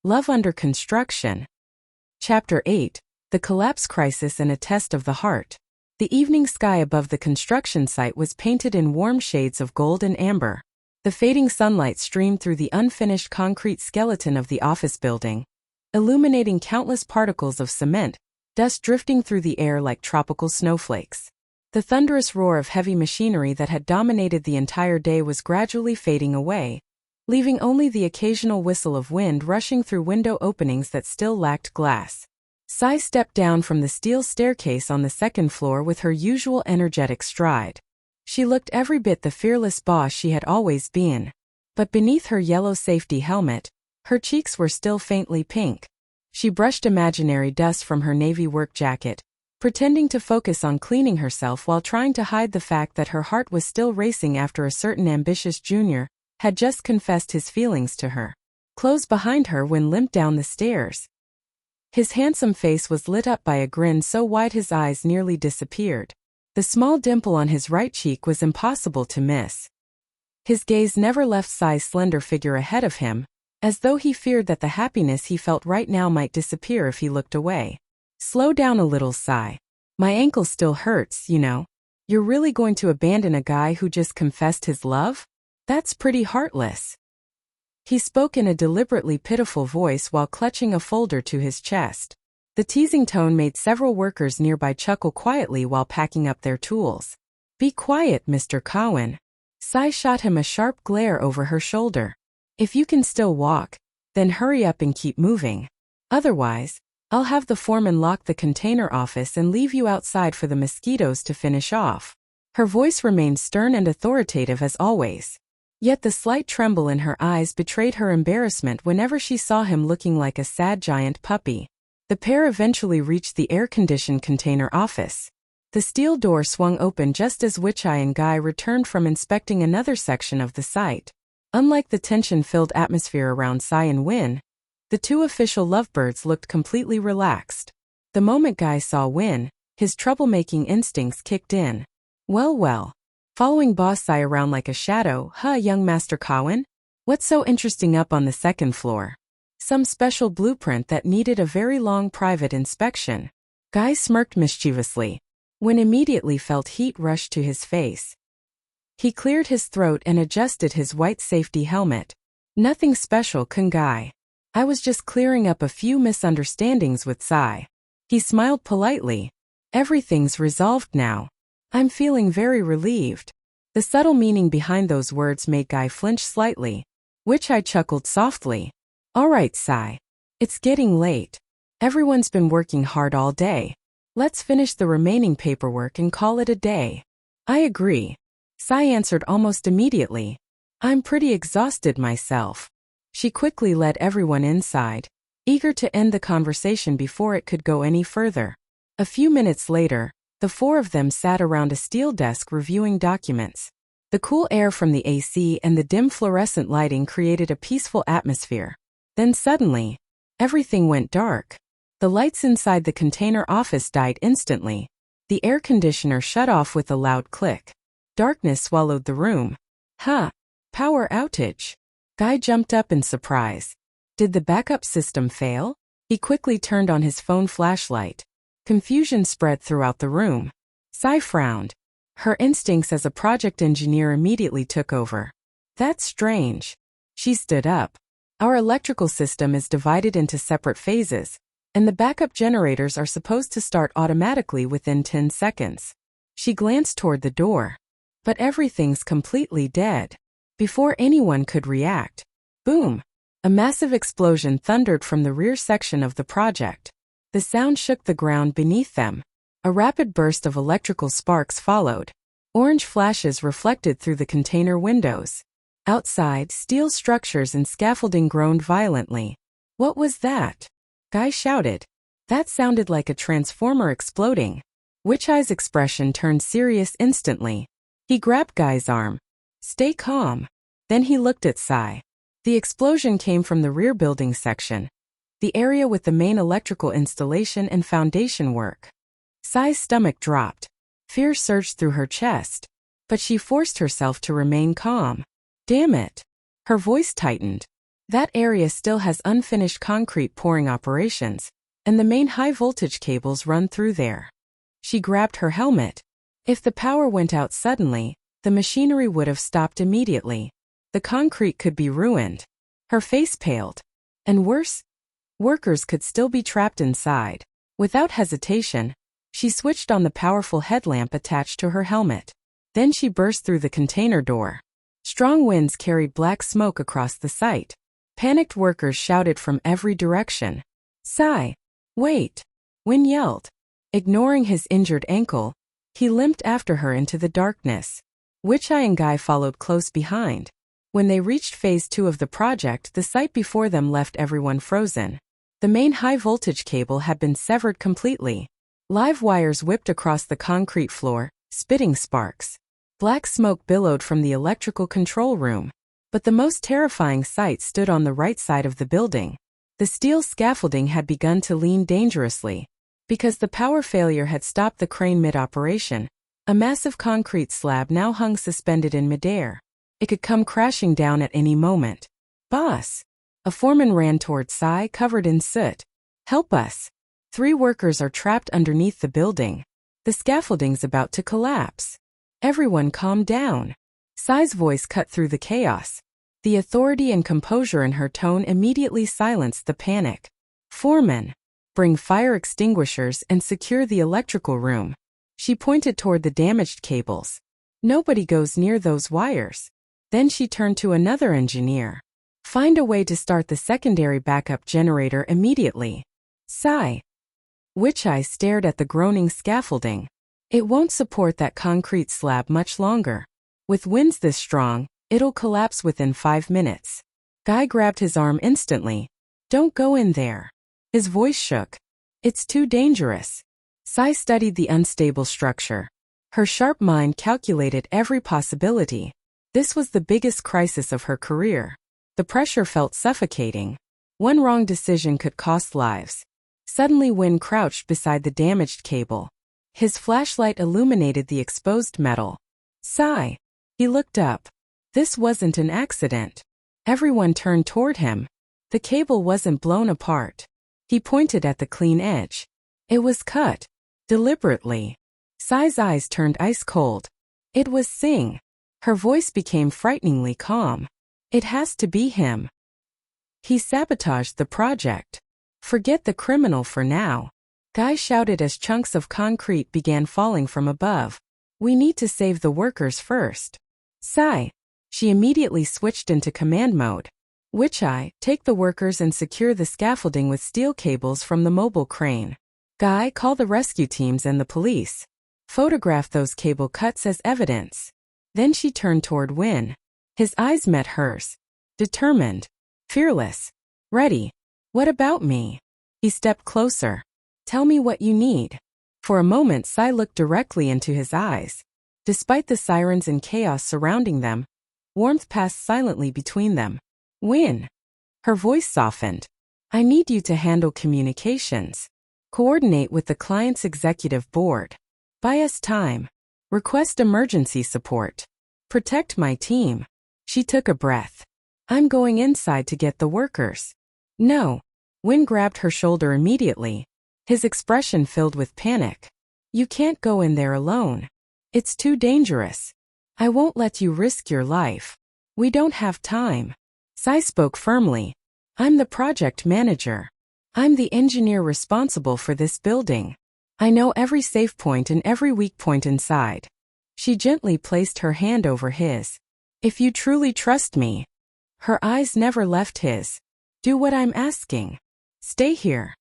Love Under Construction. Chapter 8. The Collapse Crisis and a Test of the Heart. The evening sky above the construction site was painted in warm shades of gold and amber. The fading sunlight streamed through the unfinished concrete skeleton of the office building, illuminating countless particles of cement, dust drifting through the air like tropical snowflakes. The thunderous roar of heavy machinery that had dominated the entire day was gradually fading away, leaving only the occasional whistle of wind rushing through window openings that still lacked glass. Sai stepped down from the steel staircase on the second floor with her usual energetic stride. She looked every bit the fearless boss she had always been. But beneath her yellow safety helmet, her cheeks were still faintly pink. She brushed imaginary dust from her navy work jacket, pretending to focus on cleaning herself while trying to hide the fact that her heart was still racing after a certain ambitious junior had just confessed his feelings to her. Close behind her, Win limped down the stairs. His handsome face was lit up by a grin so wide his eyes nearly disappeared. The small dimple on his right cheek was impossible to miss. His gaze never left Sai's slender figure ahead of him, as though he feared that the happiness he felt right now might disappear if he looked away. Slow down a little, Sai. My ankle still hurts, you know. You're really going to abandon a guy who just confessed his love? That's pretty heartless. He spoke in a deliberately pitiful voice while clutching a folder to his chest. The teasing tone made several workers nearby chuckle quietly while packing up their tools. Be quiet, Mr. Cowan. Sai shot him a sharp glare over her shoulder. If you can still walk, then hurry up and keep moving. Otherwise, I'll have the foreman lock the container office and leave you outside for the mosquitoes to finish off. Her voice remained stern and authoritative as always. Yet the slight tremble in her eyes betrayed her embarrassment whenever she saw him looking like a sad giant puppy. The pair eventually reached the air-conditioned container office. The steel door swung open just as Wichai and Guy returned from inspecting another section of the site. Unlike the tension-filled atmosphere around Sai and Win, the two official lovebirds looked completely relaxed. The moment Guy saw Win, his troublemaking instincts kicked in. Well. Following Boss Sai around like a shadow, young Master Cowan? What's so interesting up on the second floor? Some special blueprint that needed a very long private inspection. Guy smirked mischievously. Win immediately felt heat rush to his face. He cleared his throat and adjusted his white safety helmet. Nothing special, Guy. I was just clearing up a few misunderstandings with Sai. He smiled politely. Everything's resolved now. I'm feeling very relieved. The subtle meaning behind those words made Guy flinch slightly. Wichai chuckled softly. All right, Sai. It's getting late. Everyone's been working hard all day. Let's finish the remaining paperwork and call it a day. I agree. Sai answered almost immediately. I'm pretty exhausted myself. She quickly led everyone inside, eager to end the conversation before it could go any further. A few minutes later, the four of them sat around a steel desk reviewing documents. The cool air from the AC and the dim fluorescent lighting created a peaceful atmosphere. Then suddenly, everything went dark. The lights inside the container office died instantly. The air conditioner shut off with a loud click. Darkness swallowed the room. Power outage. Guy jumped up in surprise. Did the backup system fail? He quickly turned on his phone flashlight. Confusion spread throughout the room. Sai frowned. Her instincts as a project engineer immediately took over. That's strange. She stood up. Our electrical system is divided into separate phases, and the backup generators are supposed to start automatically within 10 seconds. She glanced toward the door. But everything's completely dead. Before anyone could react, boom! A massive explosion thundered from the rear section of the project. The sound shook the ground beneath them. A rapid burst of electrical sparks followed. Orange flashes reflected through the container windows. Outside, steel structures and scaffolding groaned violently. What was that? Guy shouted. That sounded like a transformer exploding. Wichai's expression turned serious instantly. He grabbed Guy's arm. Stay calm. Then he looked at Sai. The explosion came from the rear building section, the area with the main electrical installation and foundation work. Sai's stomach dropped. Fear surged through her chest, but she forced herself to remain calm. Damn it. Her voice tightened. That area still has unfinished concrete pouring operations, and the main high-voltage cables run through there. She grabbed her helmet. If the power went out suddenly, the machinery would have stopped immediately. The concrete could be ruined. Her face paled. And worse, workers could still be trapped inside. Without hesitation, she switched on the powerful headlamp attached to her helmet. Then she burst through the container door. Strong winds carried black smoke across the site. Panicked workers shouted from every direction. "Sai! Wait!" Win yelled. Ignoring his injured ankle, he limped after her into the darkness. Witch-Eye and Guy followed close behind. When they reached Phase 2 of the project, the site before them left everyone frozen. The main high-voltage cable had been severed completely. Live wires whipped across the concrete floor, spitting sparks. Black smoke billowed from the electrical control room. But the most terrifying sight stood on the right side of the building. The steel scaffolding had begun to lean dangerously. Because the power failure had stopped the crane mid-operation, a massive concrete slab now hung suspended in midair. It could come crashing down at any moment. "Boss!" A foreman ran toward Sai, covered in soot. "Help us! 3 workers are trapped underneath the building. The scaffolding's about to collapse." Everyone calm down. Sai's voice cut through the chaos. The authority and composure in her tone immediately silenced the panic. "Foreman, bring fire extinguishers and secure the electrical room." She pointed toward the damaged cables. "Nobody goes near those wires." Then she turned to another engineer. "Find a way to start the secondary backup generator immediately." Sai. Witch-Eye stared at the groaning scaffolding. "It won't support that concrete slab much longer. With winds this strong, it'll collapse within 5 minutes." Guy grabbed his arm instantly. "Don't go in there." His voice shook. "It's too dangerous." Sai studied the unstable structure. Her sharp mind calculated every possibility. This was the biggest crisis of her career. The pressure felt suffocating. One wrong decision could cost lives. Suddenly Win crouched beside the damaged cable. His flashlight illuminated the exposed metal. "Sai." He looked up. This wasn't an accident. Everyone turned toward him. The cable wasn't blown apart. He pointed at the clean edge. It was cut. Deliberately. Sai's eyes turned ice cold. It was Singh. Her voice became frighteningly calm. "It has to be him. He sabotaged the project. Forget the criminal for now." Guy shouted as chunks of concrete began falling from above. "We need to save the workers first." Sai. She immediately switched into command mode. "Witch-Eye, take the workers and secure the scaffolding with steel cables from the mobile crane. Guy, call the rescue teams and the police. Photograph those cable cuts as evidence." Then she turned toward Win. His eyes met hers. Determined. Fearless. "Ready. What about me?" He stepped closer. "Tell me what you need." For a moment Sai looked directly into his eyes. Despite the sirens and chaos surrounding them, warmth passed silently between them. "Win." Her voice softened. "I need you to handle communications. Coordinate with the client's executive board. Buy us time. Request emergency support. Protect my team." She took a breath. "I'm going inside to get the workers." "No." Win grabbed her shoulder immediately. His expression filled with panic. "You can't go in there alone. It's too dangerous. I won't let you risk your life. We don't have time." Sai spoke firmly. "I'm the project manager. I'm the engineer responsible for this building. I know every safe point and every weak point inside." She gently placed her hand over his. "If you truly trust me." Her eyes never left his. "Do what I'm asking. Stay here.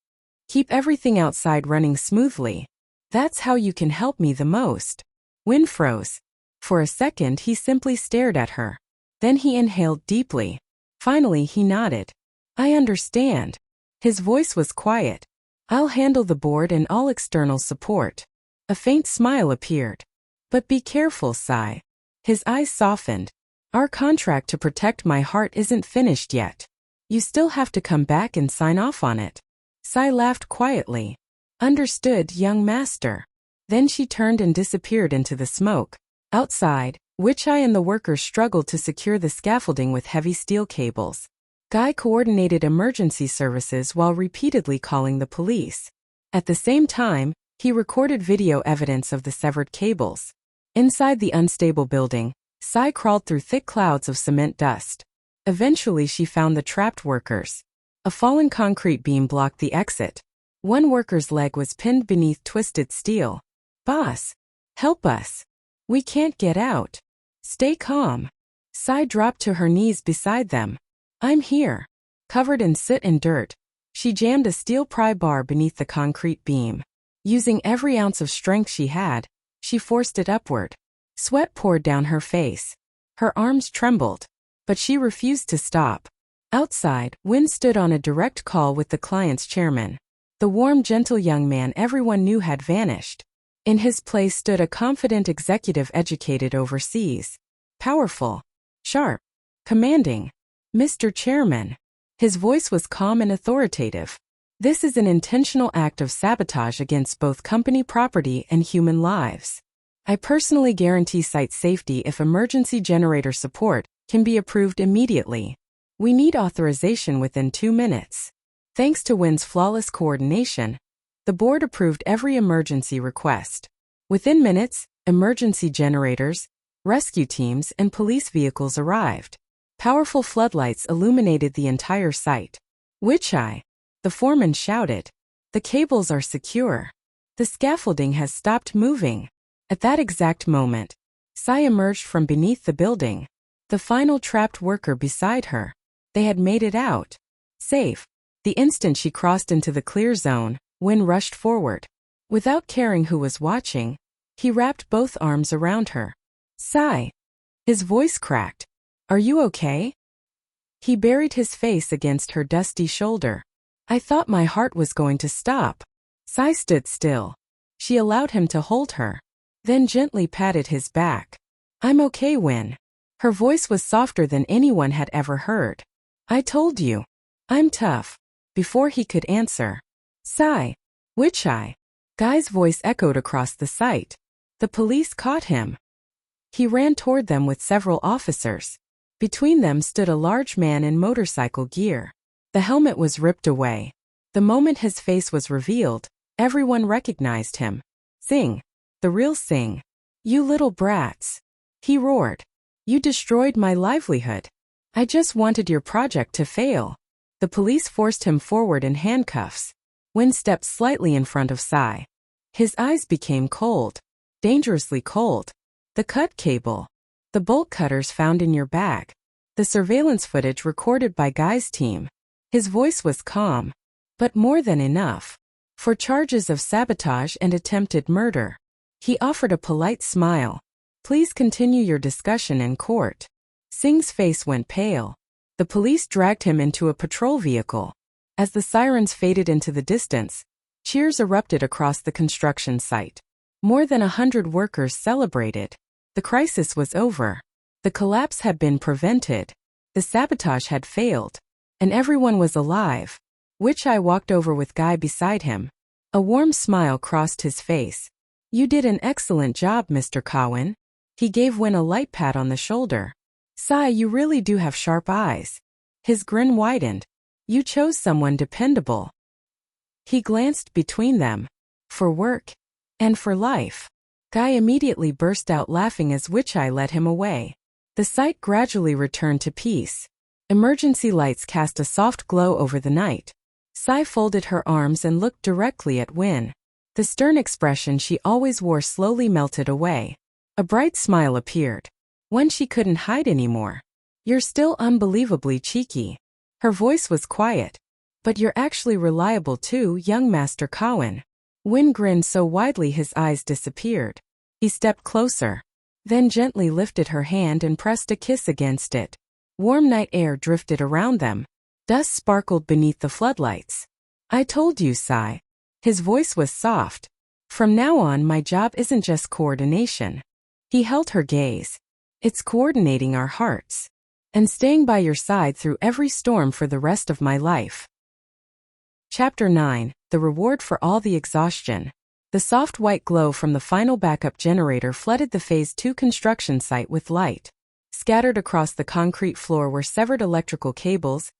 Keep everything outside running smoothly. That's how you can help me the most." Win froze. For a second he simply stared at her. Then he inhaled deeply. Finally he nodded. "I understand." His voice was quiet. "I'll handle the board and all external support." A faint smile appeared. "But be careful, Sai." His eyes softened. "Our contract to protect my heart isn't finished yet. You still have to come back and sign off on it." Sai laughed quietly. "Understood, young master." Then she turned and disappeared into the smoke. Outside, Witch-Eye and the workers struggled to secure the scaffolding with heavy steel cables. Guy coordinated emergency services while repeatedly calling the police. At the same time, he recorded video evidence of the severed cables. Inside the unstable building, Sai crawled through thick clouds of cement dust. Eventually she found the trapped workers. A fallen concrete beam blocked the exit. One worker's leg was pinned beneath twisted steel. "Boss, help us. We can't get out." "Stay calm." Sai dropped to her knees beside them. "I'm here." Covered in soot and dirt, she jammed a steel pry bar beneath the concrete beam. Using every ounce of strength she had, she forced it upward. Sweat poured down her face. Her arms trembled, but she refused to stop. Outside, Win stood on a direct call with the client's chairman. The warm, gentle young man everyone knew had vanished. In his place stood a confident executive educated overseas. Powerful, sharp, commanding. "Mr. Chairman." His voice was calm and authoritative. "This is an intentional act of sabotage against both company property and human lives. I personally guarantee site safety if emergency generator support can be approved immediately. We need authorization within 2 minutes." Thanks to Win's flawless coordination, the board approved every emergency request. Within minutes, emergency generators, rescue teams, and police vehicles arrived. Powerful floodlights illuminated the entire site. "Witch Eye," the foreman shouted. "The cables are secure. The scaffolding has stopped moving." At that exact moment, Sai emerged from beneath the building. The final trapped worker beside her. They had made it out. Safe. The instant she crossed into the clear zone, Win rushed forward. Without caring who was watching, he wrapped both arms around her. "Sai." His voice cracked. "Are you okay?" He buried his face against her dusty shoulder. "I thought my heart was going to stop." Sai stood still. She allowed him to hold her, then gently patted his back. "I'm okay, Win." Her voice was softer than anyone had ever heard. "I told you. I'm tough." Before he could answer, "Sai, Witch Eye." Guy's voice echoed across the site. The police caught him. He ran toward them with several officers. Between them stood a large man in motorcycle gear. The helmet was ripped away. The moment his face was revealed, everyone recognized him. "Singh. The real Singh. You little brats." He roared. "You destroyed my livelihood. I just wanted your project to fail." The police forced him forward in handcuffs. Win stepped slightly in front of Sai. His eyes became cold. Dangerously cold. "The cut cable. The bolt cutters found in your bag. The surveillance footage recorded by Guy's team." His voice was calm, but more than enough. "For charges of sabotage and attempted murder." He offered a polite smile. "Please continue your discussion in court." Singh's face went pale. The police dragged him into a patrol vehicle. As the sirens faded into the distance, cheers erupted across the construction site. More than 100 workers celebrated. The crisis was over. The collapse had been prevented. The sabotage had failed. And everyone was alive. Witch Eye walked over with Guy beside him. A warm smile crossed his face. "You did an excellent job, Mr. Cowan." He gave Win a light pat on the shoulder. "Sai, you really do have sharp eyes." His grin widened. "You chose someone dependable." He glanced between them. "For work. And for life." Guy immediately burst out laughing as Witch Eye led him away. The site gradually returned to peace. Emergency lights cast a soft glow over the night. Sai folded her arms and looked directly at Win. The stern expression she always wore slowly melted away. A bright smile appeared. One she couldn't hide anymore. "You're still unbelievably cheeky." Her voice was quiet. "But you're actually reliable too, young Master Cowan." Win grinned so widely his eyes disappeared. He stepped closer, then gently lifted her hand and pressed a kiss against it. Warm night air drifted around them. Dust sparkled beneath the floodlights. "I told you, Sai." His voice was soft. "From now on, my job isn't just coordination." He held her gaze. "It's coordinating our hearts. And staying by your side through every storm for the rest of my life." Chapter 9. The Reward for All the Exhaustion. The soft white glow from the final backup generator flooded the Phase 2 construction site with light. Scattered across the concrete floor were severed electrical cables,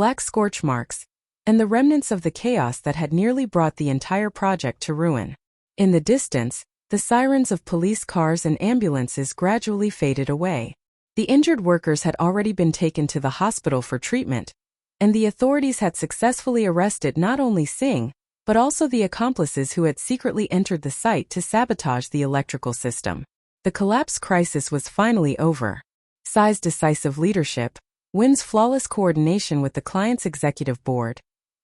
black scorch marks, and the remnants of the chaos that had nearly brought the entire project to ruin. In the distance, the sirens of police cars and ambulances gradually faded away. The injured workers had already been taken to the hospital for treatment, and the authorities had successfully arrested not only Singh, but also the accomplices who had secretly entered the site to sabotage the electrical system. The collapse crisis was finally over. Sai's decisive leadership, Win's flawless coordination with the client's executive board,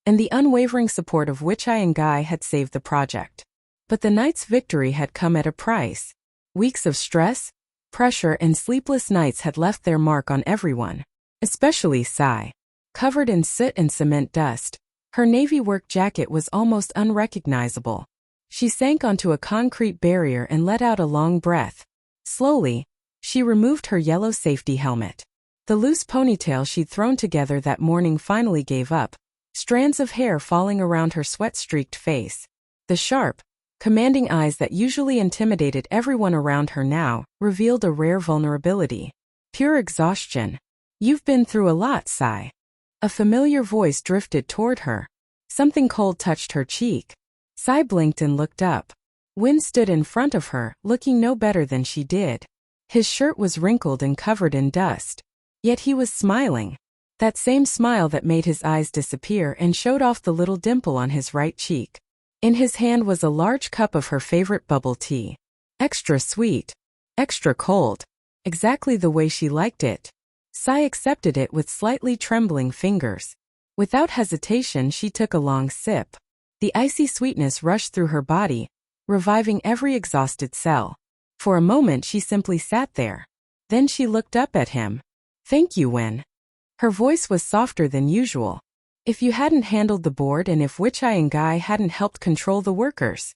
and the unwavering support of Wichai and Guy had saved the project. But the night's victory had come at a price. Weeks of stress, pressure, and sleepless nights had left their mark on everyone, especially Sai. Covered in soot and cement dust, her navy work jacket was almost unrecognizable. She sank onto a concrete barrier and let out a long breath. Slowly, she removed her yellow safety helmet. The loose ponytail she'd thrown together that morning finally gave up, strands of hair falling around her sweat-streaked face. The sharp, commanding eyes that usually intimidated everyone around her now revealed a rare vulnerability. Pure exhaustion. "You've been through a lot, Sai." A familiar voice drifted toward her. Something cold touched her cheek. Sai blinked and looked up. Win stood in front of her, looking no better than she did. His shirt was wrinkled and covered in dust. Yet he was smiling. That same smile that made his eyes disappear and showed off the little dimple on his right cheek. In his hand was a large cup of her favorite bubble tea. Extra sweet. Extra cold. Exactly the way she liked it. Sai accepted it with slightly trembling fingers. Without hesitation, she took a long sip. The icy sweetness rushed through her body, reviving every exhausted cell. For a moment she simply sat there. Then she looked up at him. "Thank you, Wen." Her voice was softer than usual. "If you hadn't handled the board and if Wichai and Guy hadn't helped control the workers."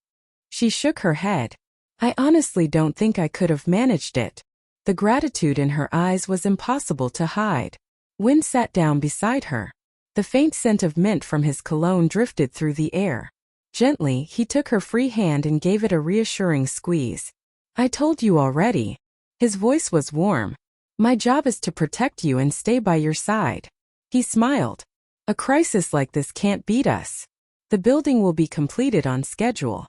She shook her head. "I honestly don't think I could have managed it." The gratitude in her eyes was impossible to hide. Wen sat down beside her. The faint scent of mint from his cologne drifted through the air. Gently, he took her free hand and gave it a reassuring squeeze. "I told you already." His voice was warm. "My job is to protect you and stay by your side." He smiled. "A crisis like this can't beat us. The building will be completed on schedule."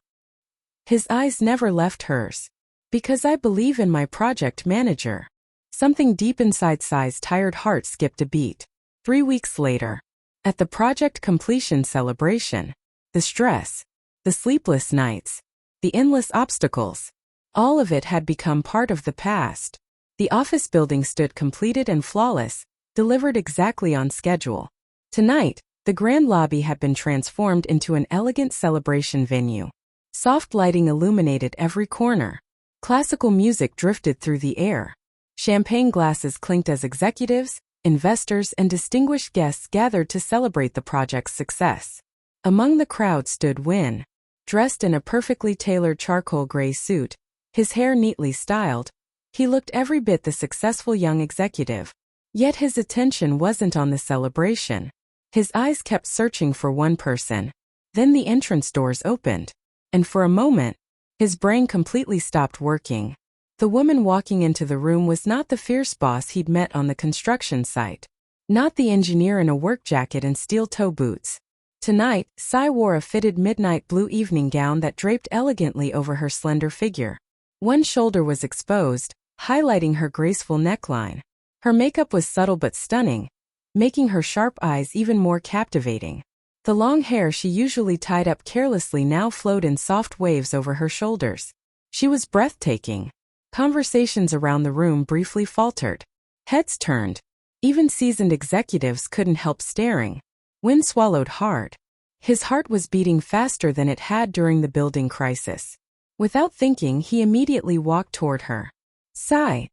His eyes never left hers. "Because I believe in my project manager." Something deep inside Sai's tired heart skipped a beat. 3 weeks later, at the project completion celebration, the stress, the sleepless nights, the endless obstacles, all of it had become part of the past. The office building stood completed and flawless, delivered exactly on schedule. Tonight, the grand lobby had been transformed into an elegant celebration venue. Soft lighting illuminated every corner. Classical music drifted through the air. Champagne glasses clinked as executives, investors, and distinguished guests gathered to celebrate the project's success. Among the crowd stood Win, dressed in a perfectly tailored charcoal gray suit, his hair neatly styled. He looked every bit the successful young executive. Yet his attention wasn't on the celebration. His eyes kept searching for one person. Then the entrance doors opened, and for a moment, his brain completely stopped working. The woman walking into the room was not the fierce boss he'd met on the construction site. Not the engineer in a work jacket and steel toe boots. Tonight, Sai wore a fitted midnight blue evening gown that draped elegantly over her slender figure. One shoulder was exposed, highlighting her graceful neckline. Her makeup was subtle but stunning, making her sharp eyes even more captivating. The long hair she usually tied up carelessly now flowed in soft waves over her shoulders. She was breathtaking. Conversations around the room briefly faltered. Heads turned. Even seasoned executives couldn't help staring. Win swallowed hard. His heart was beating faster than it had during the building crisis. Without thinking, he immediately walked toward her. "Sai."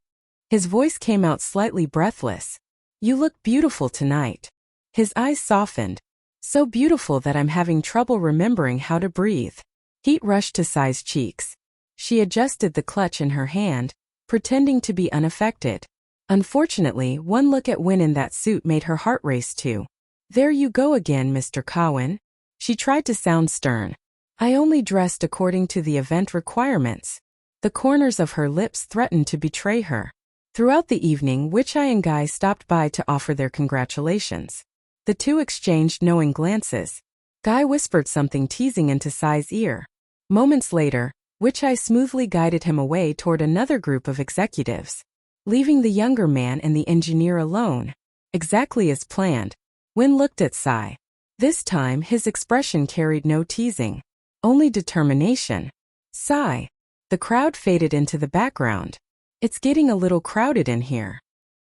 His voice came out slightly breathless. "You look beautiful tonight." His eyes softened. "So beautiful that I'm having trouble remembering how to breathe." Heat rushed to Sai's cheeks. She adjusted the clutch in her hand, pretending to be unaffected. Unfortunately, one look at Win in that suit made her heart race too. "There you go again, Mr. Cowan." She tried to sound stern. "I only dressed according to the event requirements." The corners of her lips threatened to betray her. Throughout the evening, Wichai and Guy stopped by to offer their congratulations. The two exchanged knowing glances. Guy whispered something teasing into Sai's ear. Moments later, Witch-Eye smoothly guided him away toward another group of executives, leaving the younger man and the engineer alone. Exactly as planned, Win looked at Sai. This time his expression carried no teasing, only determination. Sai. The crowd faded into the background. It's getting a little crowded in here.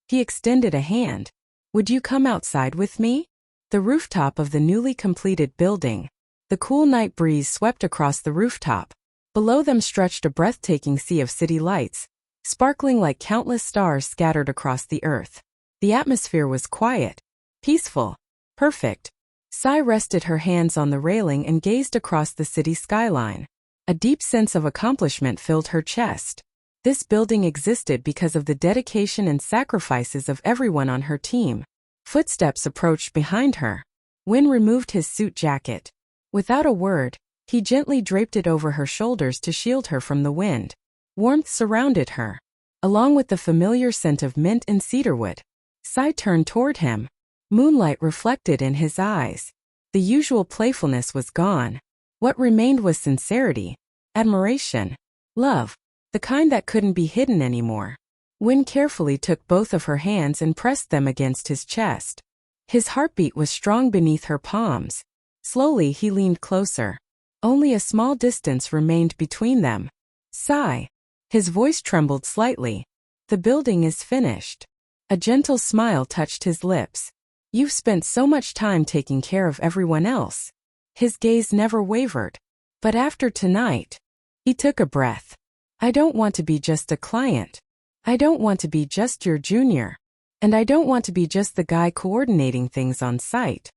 He extended a hand. Would you come outside with me? The rooftop of the newly completed building. The cool night breeze swept across the rooftop. Below them stretched a breathtaking sea of city lights, sparkling like countless stars scattered across the earth. The atmosphere was quiet, peaceful, perfect. Sai rested her hands on the railing and gazed across the city skyline. A deep sense of accomplishment filled her chest. This building existed because of the dedication and sacrifices of everyone on her team. Footsteps approached behind her. Win removed his suit jacket. Without a word, he gently draped it over her shoulders to shield her from the wind. Warmth surrounded her, along with the familiar scent of mint and cedarwood. Sai turned toward him. Moonlight reflected in his eyes. The usual playfulness was gone. What remained was sincerity, admiration, love, the kind that couldn't be hidden anymore. Win carefully took both of her hands and pressed them against his chest. His heartbeat was strong beneath her palms. Slowly he leaned closer. Only a small distance remained between them. Sai. His voice trembled slightly. The building is finished. A gentle smile touched his lips. You've spent so much time taking care of everyone else. His gaze never wavered. But after tonight, he took a breath. I don't want to be just a client. I don't want to be just your junior. And I don't want to be just the guy coordinating things on site.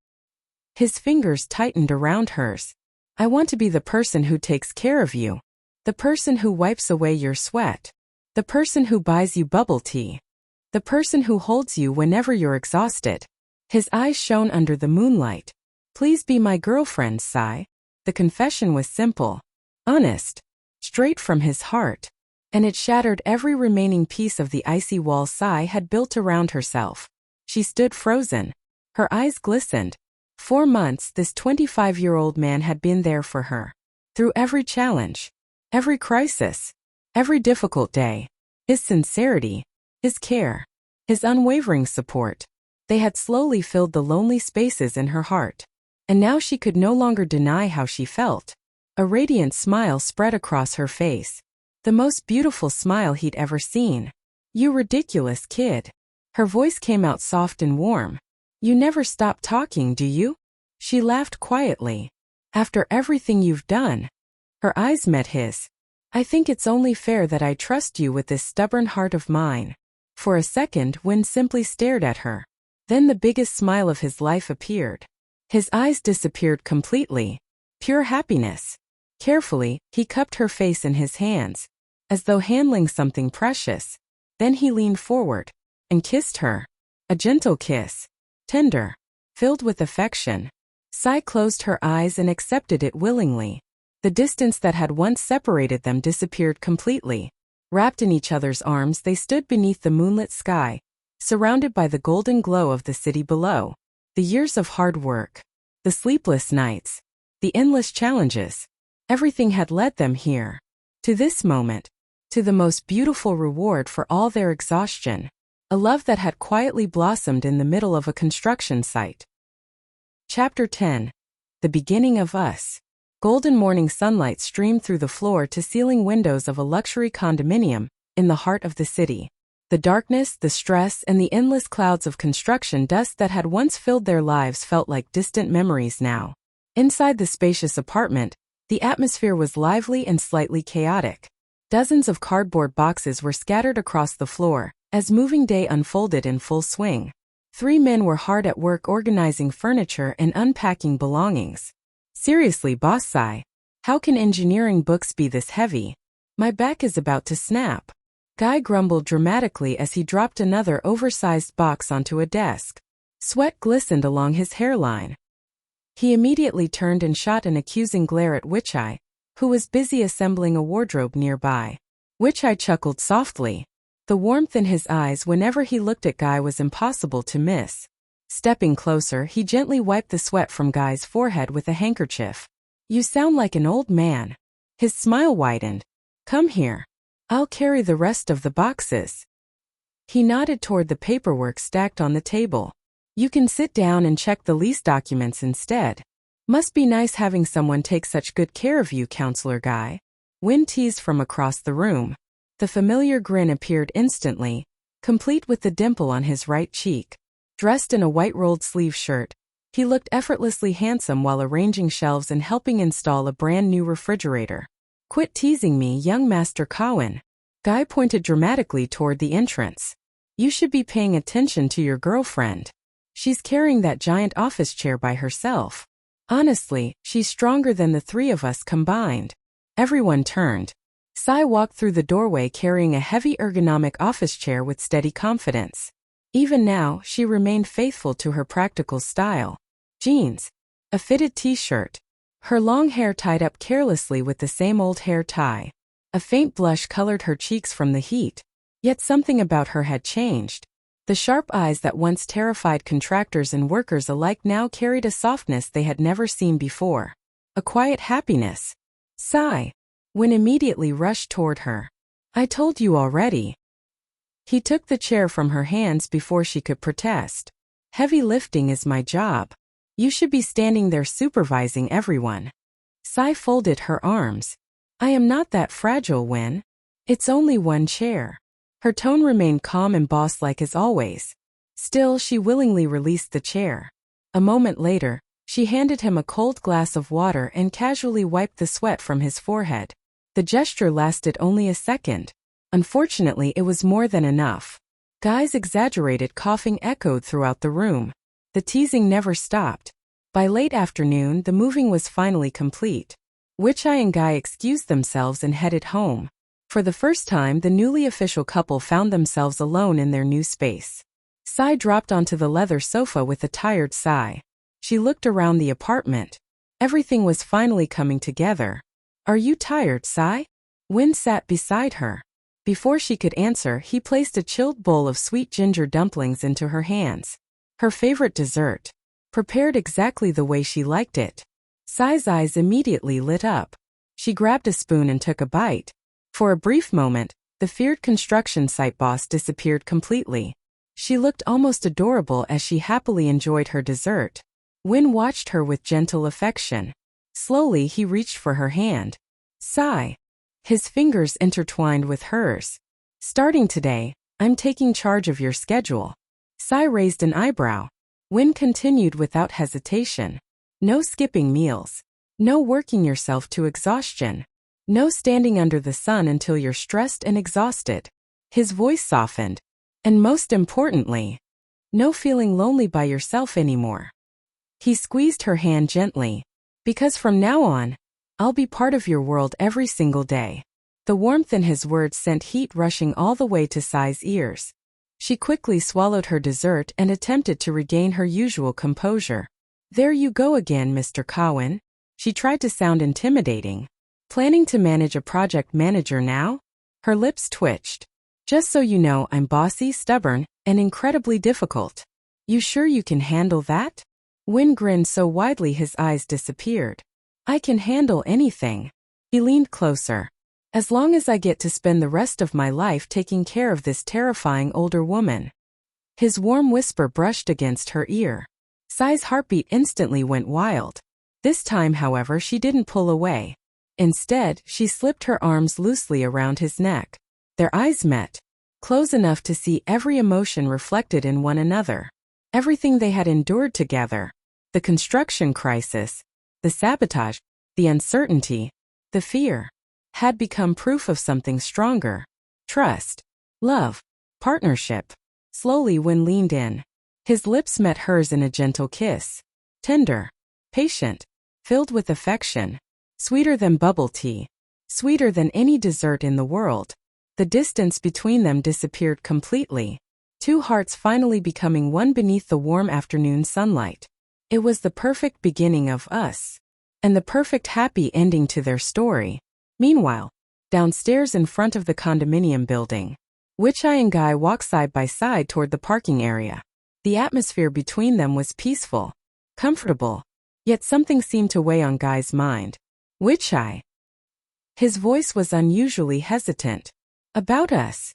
His fingers tightened around hers. I want to be the person who takes care of you. The person who wipes away your sweat. The person who buys you bubble tea. The person who holds you whenever you're exhausted. His eyes shone under the moonlight. Please be my girlfriend, Sai. The confession was simple, honest, straight from his heart. And it shattered every remaining piece of the icy wall Sai had built around herself. She stood frozen. Her eyes glistened. 4 months this 25-year-old man had been there for her. Through every challenge, every crisis, every difficult day. His sincerity, his care, his unwavering support. They had slowly filled the lonely spaces in her heart. And now she could no longer deny how she felt. A radiant smile spread across her face. The most beautiful smile he'd ever seen. You ridiculous kid. Her voice came out soft and warm. You never stop talking, do you? She laughed quietly. After everything you've done. Her eyes met his. I think it's only fair that I trust you with this stubborn heart of mine. For a second, Win simply stared at her. Then the biggest smile of his life appeared. His eyes disappeared completely. Pure happiness. Carefully, he cupped her face in his hands, as though handling something precious. Then he leaned forward and kissed her. A gentle kiss. Tender. Filled with affection. Sai closed her eyes and accepted it willingly. The distance that had once separated them disappeared completely. Wrapped in each other's arms, they stood beneath the moonlit sky, surrounded by the golden glow of the city below. The years of hard work, the sleepless nights, the endless challenges, everything had led them here. To this moment. To the most beautiful reward for all their exhaustion. A love that had quietly blossomed in the middle of a construction site. Chapter 10. The Beginning of Us. Golden morning sunlight streamed through the floor-to-ceiling windows of a luxury condominium in the heart of the city. The darkness, the stress, and the endless clouds of construction dust that had once filled their lives felt like distant memories now. Inside the spacious apartment, the atmosphere was lively and slightly chaotic. Dozens of cardboard boxes were scattered across the floor as moving day unfolded in full swing. 3 men were hard at work organizing furniture and unpacking belongings. Seriously, boss Sai. How can engineering books be this heavy? My back is about to snap. Guy grumbled dramatically as he dropped another oversized box onto a desk. Sweat glistened along his hairline. He immediately turned and shot an accusing glare at Witch-Eye, who was busy assembling a wardrobe nearby. Witch-Eye chuckled softly. The warmth in his eyes whenever he looked at Guy was impossible to miss. Stepping closer, he gently wiped the sweat from Guy's forehead with a handkerchief. You sound like an old man. His smile widened. Come here. I'll carry the rest of the boxes. He nodded toward the paperwork stacked on the table. You can sit down and check the lease documents instead. Must be nice having someone take such good care of you, Counselor Guy. Wynne teased from across the room. The familiar grin appeared instantly, complete with the dimple on his right cheek. Dressed in a white rolled-sleeve shirt, he looked effortlessly handsome while arranging shelves and helping install a brand-new refrigerator. Quit teasing me, young Master Cowan. Guy pointed dramatically toward the entrance. You should be paying attention to your girlfriend. She's carrying that giant office chair by herself. Honestly, she's stronger than the three of us combined. Everyone turned. Cy walked through the doorway carrying a heavy ergonomic office chair with steady confidence. Even now, she remained faithful to her practical style. Jeans. A fitted t-shirt. Her long hair tied up carelessly with the same old hair tie. A faint blush colored her cheeks from the heat. Yet something about her had changed. The sharp eyes that once terrified contractors and workers alike now carried a softness they had never seen before. A quiet happiness. Sigh. Wynne immediately rushed toward her. I told you already. He took the chair from her hands before she could protest. Heavy lifting is my job. You should be standing there supervising everyone. Cy folded her arms. I am not that fragile, Wynne. It's only one chair. Her tone remained calm and boss-like as always. Still, she willingly released the chair. A moment later, she handed him a cold glass of water and casually wiped the sweat from his forehead. The gesture lasted only a second. Unfortunately, it was more than enough. Guy's exaggerated coughing echoed throughout the room. The teasing never stopped. By late afternoon, the moving was finally complete. Witch-Eye and Guy excused themselves and headed home. For the first time, the newly official couple found themselves alone in their new space. Cy dropped onto the leather sofa with a tired sigh. She looked around the apartment. Everything was finally coming together. Are you tired, Cy? Wynne sat beside her. Before she could answer, he placed a chilled bowl of sweet ginger dumplings into her hands. Her favorite dessert. Prepared exactly the way she liked it. Cy's eyes immediately lit up. She grabbed a spoon and took a bite. For a brief moment, the feared construction site boss disappeared completely. She looked almost adorable as she happily enjoyed her dessert. Wynne watched her with gentle affection. Slowly, he reached for her hand. Cy. His fingers intertwined with hers. Starting today, I'm taking charge of your schedule. Cy raised an eyebrow. Wynne continued without hesitation. No skipping meals. No working yourself to exhaustion. No standing under the sun until you're stressed and exhausted. His voice softened. And most importantly, no feeling lonely by yourself anymore. He squeezed her hand gently. Because from now on, I'll be part of your world every single day. The warmth in his words sent heat rushing all the way to Cy's ears. She quickly swallowed her dessert and attempted to regain her usual composure. There you go again, Mr. Cowan. She tried to sound intimidating. Planning to manage a project manager now? Her lips twitched. Just so you know, I'm bossy, stubborn, and incredibly difficult. You sure you can handle that? Wynne grinned so widely his eyes disappeared. I can handle anything. He leaned closer. As long as I get to spend the rest of my life taking care of this terrifying older woman. His warm whisper brushed against her ear. Cy's heartbeat instantly went wild. This time, however, she didn't pull away. Instead, she slipped her arms loosely around his neck. Their eyes met, close enough to see every emotion reflected in one another. Everything they had endured together. The construction crisis, the sabotage, the uncertainty, the fear, had become proof of something stronger. Trust, love, partnership. Slowly, Wynne leaned in. His lips met hers in a gentle kiss. Tender, patient, filled with affection. Sweeter than bubble tea. Sweeter than any dessert in the world. The distance between them disappeared completely. Two hearts finally becoming one beneath the warm afternoon sunlight. It was the perfect beginning of Us. And the perfect happy ending to their story. Meanwhile, downstairs in front of the condominium building, Witch-Eye and Guy walked side by side toward the parking area. The atmosphere between them was peaceful, comfortable, yet something seemed to weigh on Guy's mind. Which I? His voice was unusually hesitant. About us.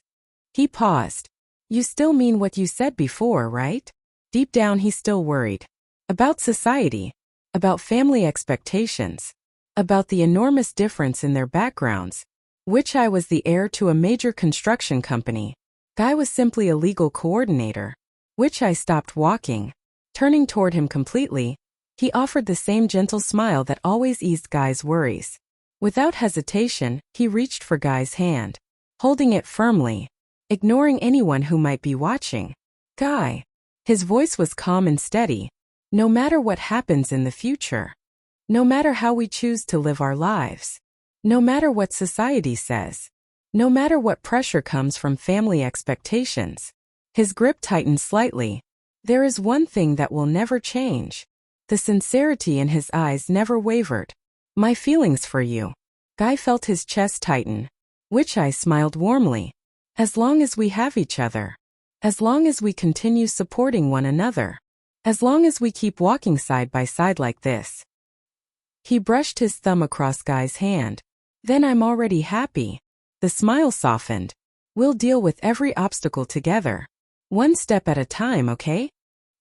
He paused. You still mean what you said before, right? Deep down he still worried. About society. About family expectations. About the enormous difference in their backgrounds. Which I was the heir to a major construction company. Guy was simply a legal coordinator. Which I stopped walking. Turning toward him completely, he offered the same gentle smile that always eased Guy's worries. Without hesitation, he reached for Guy's hand, holding it firmly, ignoring anyone who might be watching. Guy. His voice was calm and steady. No matter what happens in the future. No matter how we choose to live our lives. No matter what society says. No matter what pressure comes from family expectations. His grip tightened slightly. There is one thing that will never change. The sincerity in his eyes never wavered. My feelings for you. Guy felt his chest tighten. Which I smiled warmly. As long as we have each other. As long as we continue supporting one another. As long as we keep walking side by side like this. He brushed his thumb across Guy's hand. Then I'm already happy. The smile softened. We'll deal with every obstacle together. One step at a time, okay?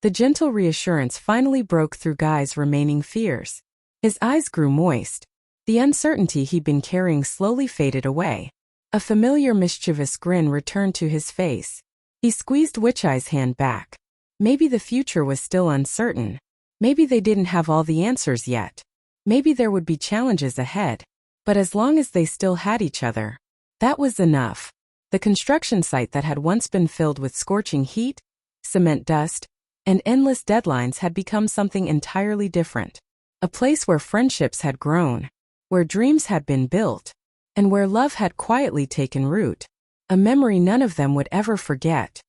The gentle reassurance finally broke through Guy's remaining fears. His eyes grew moist. The uncertainty he'd been carrying slowly faded away. A familiar mischievous grin returned to his face. He squeezed Witch Eye's hand back. Maybe the future was still uncertain. Maybe they didn't have all the answers yet. Maybe there would be challenges ahead. But as long as they still had each other, that was enough. The construction site that had once been filled with scorching heat, cement dust, and endless deadlines had become something entirely different. A place where friendships had grown, where dreams had been built, and where love had quietly taken root. A memory none of them would ever forget.